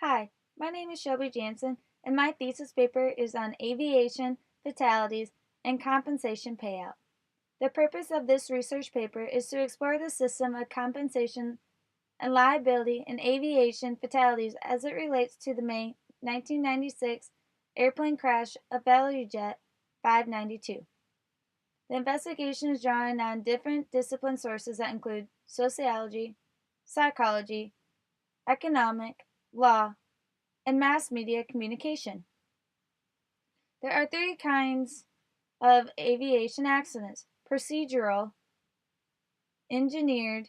Hi, my name is Shelby Jansen, and my thesis paper is on aviation, fatalities, and compensation payout. The purpose of this research paper is to explore the system of compensation and liability in aviation fatalities as it relates to the May 1996 airplane crash of ValueJet 592. The investigation is drawing on different discipline sources that include sociology, psychology, economic, law, and mass media communication. There are three kinds of aviation accidents: procedural, engineered,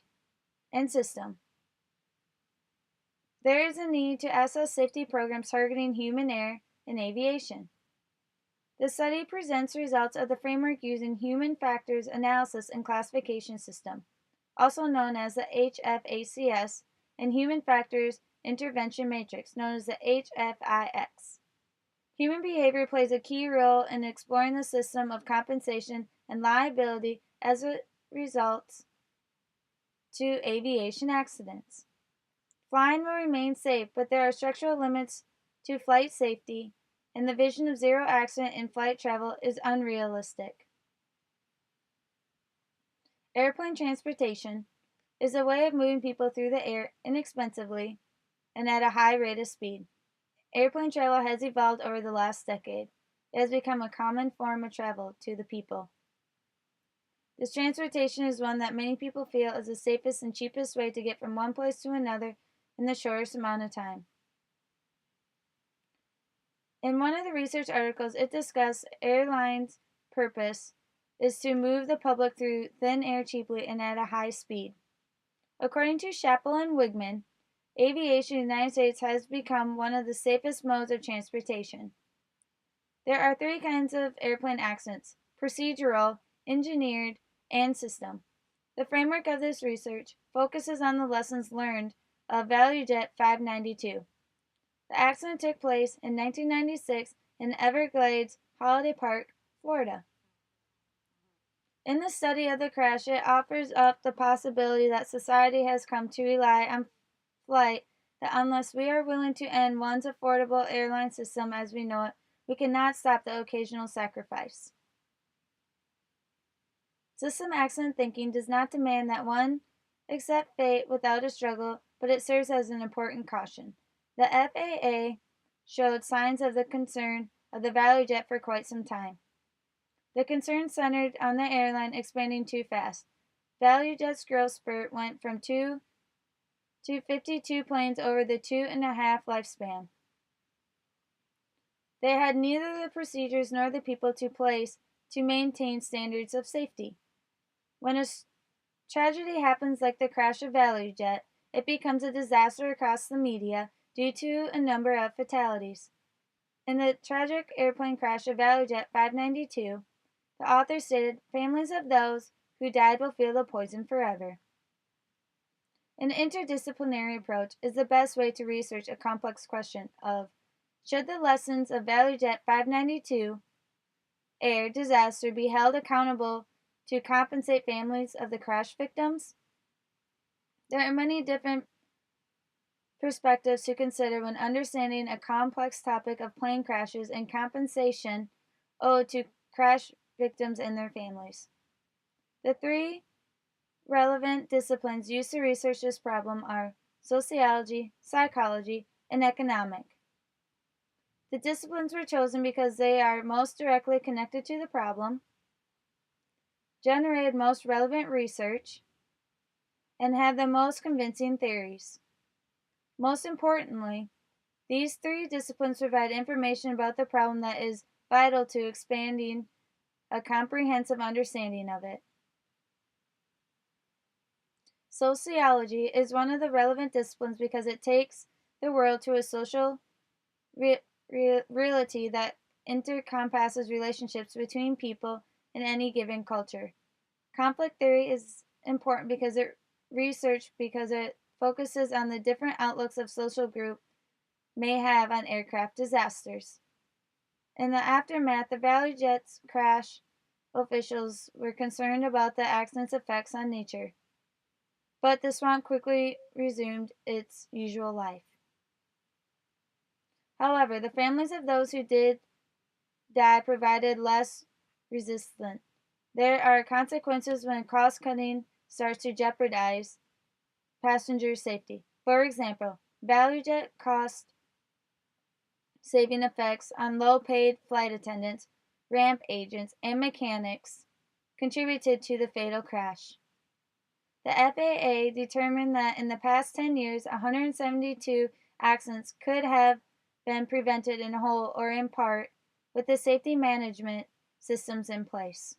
and system. There is a need to assess safety programs targeting human error in aviation. The study presents results of the framework using human factors analysis and classification system, also known as the HFACS, and human factors intervention matrix, known as the HFIX. Human behavior plays a key role in exploring the system of compensation and liability as it results to aviation accidents. Flying will remain safe, but there are structural limits to flight safety, and the vision of zero accident in flight travel is unrealistic. Airplane transportation is a way of moving people through the air inexpensively and at a high rate of speed. Airplane travel has evolved over the last decade. It has become a common form of travel to the people. This transportation is one that many people feel is the safest and cheapest way to get from one place to another in the shortest amount of time. In one of the research articles, it discussed airlines' purpose is to move the public through thin air cheaply and at a high speed. According to Chappell and Wigman, aviation in the United States has become one of the safest modes of transportation. There are three kinds of airplane accidents: procedural, engineered, and system. The framework of this research focuses on the lessons learned of ValueJet 592. The accident took place in 1996 in Everglades Holiday Park, Florida. In the study of the crash, it offers up the possibility that society has come to rely on flight, that unless we are willing to end one's affordable airline system as we know it, we cannot stop the occasional sacrifice. System accident thinking does not demand that one accept fate without a struggle, but it serves as an important caution. The FAA showed signs of the concern of the ValueJet for quite some time. The concern centered on the airline expanding too fast. ValueJet's growth spurt went from 2 to 52 planes over the 2.5 lifespan. They had neither the procedures nor the people to place to maintain standards of safety. When a tragedy happens like the crash of ValueJet, it becomes a disaster across the media due to a number of fatalities. In the tragic airplane crash of ValueJet 592, the author stated, "Families of those who died will feel the poison forever." An interdisciplinary approach is the best way to research a complex question of, should the lessons of ValueJet 592 air disaster be held accountable to compensate families of the crash victims? There are many different perspectives to consider when understanding a complex topic of plane crashes and compensation owed to crash victims and their families. The three relevant disciplines used to research this problem are sociology, psychology, and economic. The disciplines were chosen because they are most directly connected to the problem, generated most relevant research, and have the most convincing theories. Most importantly, these three disciplines provide information about the problem that is vital to expanding a comprehensive understanding of it. Sociology is one of the relevant disciplines because it takes the world to a social reality that encompasses relationships between people in any given culture. Conflict theory is important because it focuses on the different outlooks of social group may have on aircraft disasters. In the aftermath, the ValueJet's crash officials were concerned about the accident's effects on nature, but the swamp quickly resumed its usual life. However, the families of those who did die provided less resistance. There are consequences when cost-cutting starts to jeopardize passenger safety. For example, ValueJet cost-saving effects on low-paid flight attendants, ramp agents, and mechanics contributed to the fatal crash. The FAA determined that in the past 10 years, 172 accidents could have been prevented in whole or in part with the safety management systems in place.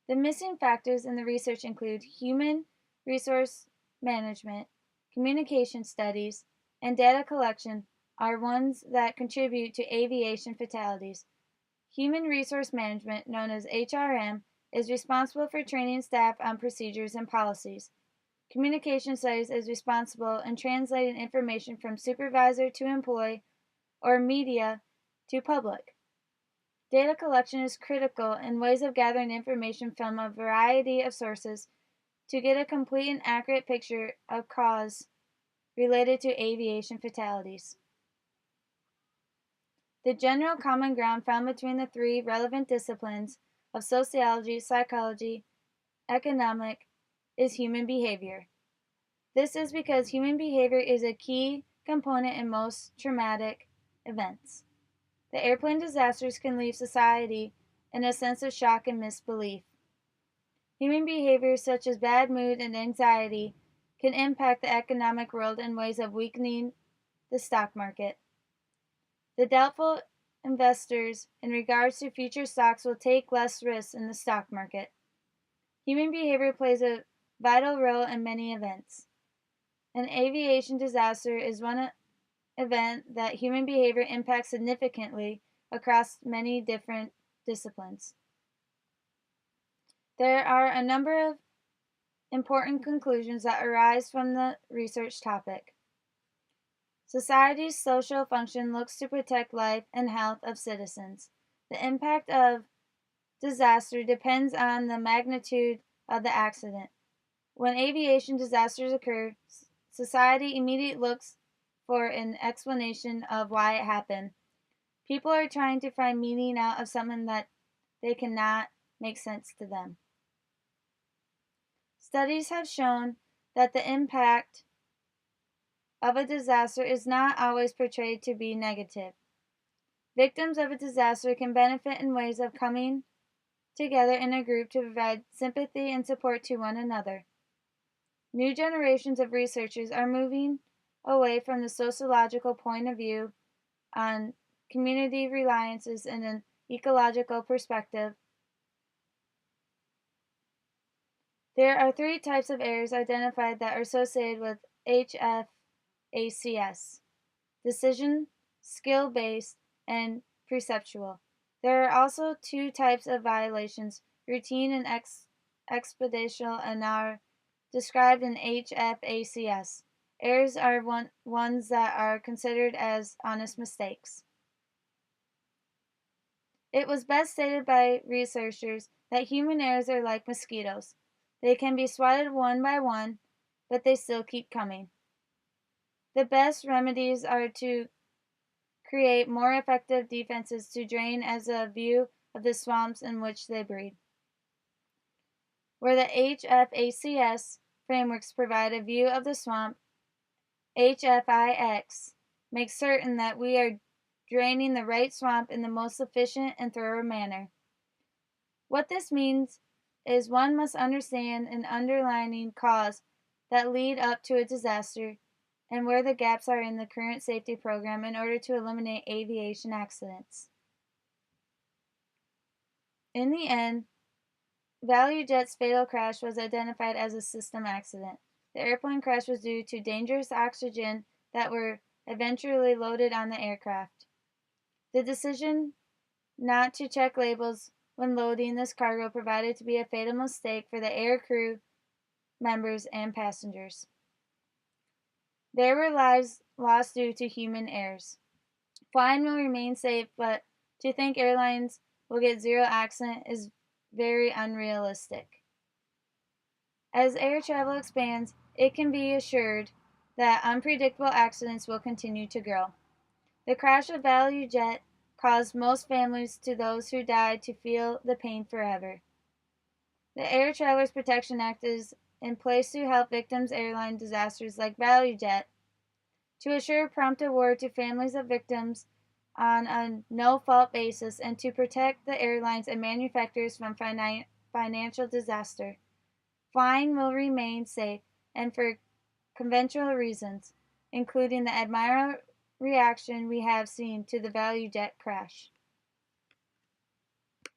The missing factors in the research include human resource management, communication studies, and data collection are ones that contribute to aviation fatalities. Human resource management, known as HRM, is responsible for training staff on procedures and policies. Communication studies is responsible in translating information from supervisor to employee or media to public. Data collection is critical in ways of gathering information from a variety of sources to get a complete and accurate picture of cause related to aviation fatalities. The general common ground found between the three relevant disciplines of sociology, psychology, economic is human behavior. This is because human behavior is a key component in most traumatic events. The airplane disasters can leave society in a sense of shock and misbelief. Human behaviors such as bad mood and anxiety can impact the economic world in ways of weakening the stock market. The doubtful investors in regards to future stocks will take less risks in the stock market. Human behavior plays a vital role in many events. An aviation disaster is one event that human behavior impacts significantly across many different disciplines. There are a number of important conclusions that arise from the research topic. Society's social function looks to protect life and health of citizens. The impact of disaster depends on the magnitude of the accident. When aviation disasters occur, society immediately looks for an explanation of why it happened. People are trying to find meaning out of something that they cannot make sense to them. Studies have shown that the impact of a disaster is not always portrayed to be negative. Victims of a disaster can benefit in ways of coming together in a group to provide sympathy and support to one another. New generations of researchers are moving away from the sociological point of view on community reliances in an ecological perspective. There are three types of errors identified that are associated with HFACS: decision, skill-based, and perceptual. There are also two types of violations, routine and expeditional, and are described in HFACS. Errors are ones that are considered as honest mistakes. It was best stated by researchers that human errors are like mosquitoes. They can be swatted one by one, but they still keep coming. The best remedies are to create more effective defenses to drain as a view of the swamps in which they breed. Where the HFACS frameworks provide a view of the swamp, HFIX makes certain that we are draining the right swamp in the most efficient and thorough manner. What this means is one must understand an underlying cause that lead up to a disaster and where the gaps are in the current safety program in order to eliminate aviation accidents. In the end, ValueJet's fatal crash was identified as a system accident. The airplane crash was due to dangerous oxygen that were eventually loaded on the aircraft. The decision not to check labels when loading this cargo proved to be a fatal mistake for the air crew members and passengers. There were lives lost due to human errors. Flying will remain safe, but to think airlines will get zero accident is very unrealistic. As air travel expands, it can be assured that unpredictable accidents will continue to grow. The crash of ValueJet caused most families to those who died to feel the pain forever. The Air Travelers Protection Act is in place to help victims airline disasters like ValueJet, to assure prompt award to families of victims on a no-fault basis, and to protect the airlines and manufacturers from financial disaster. Flying will remain safe, and for conventional reasons, including the admirable reaction we have seen to the ValueJet crash.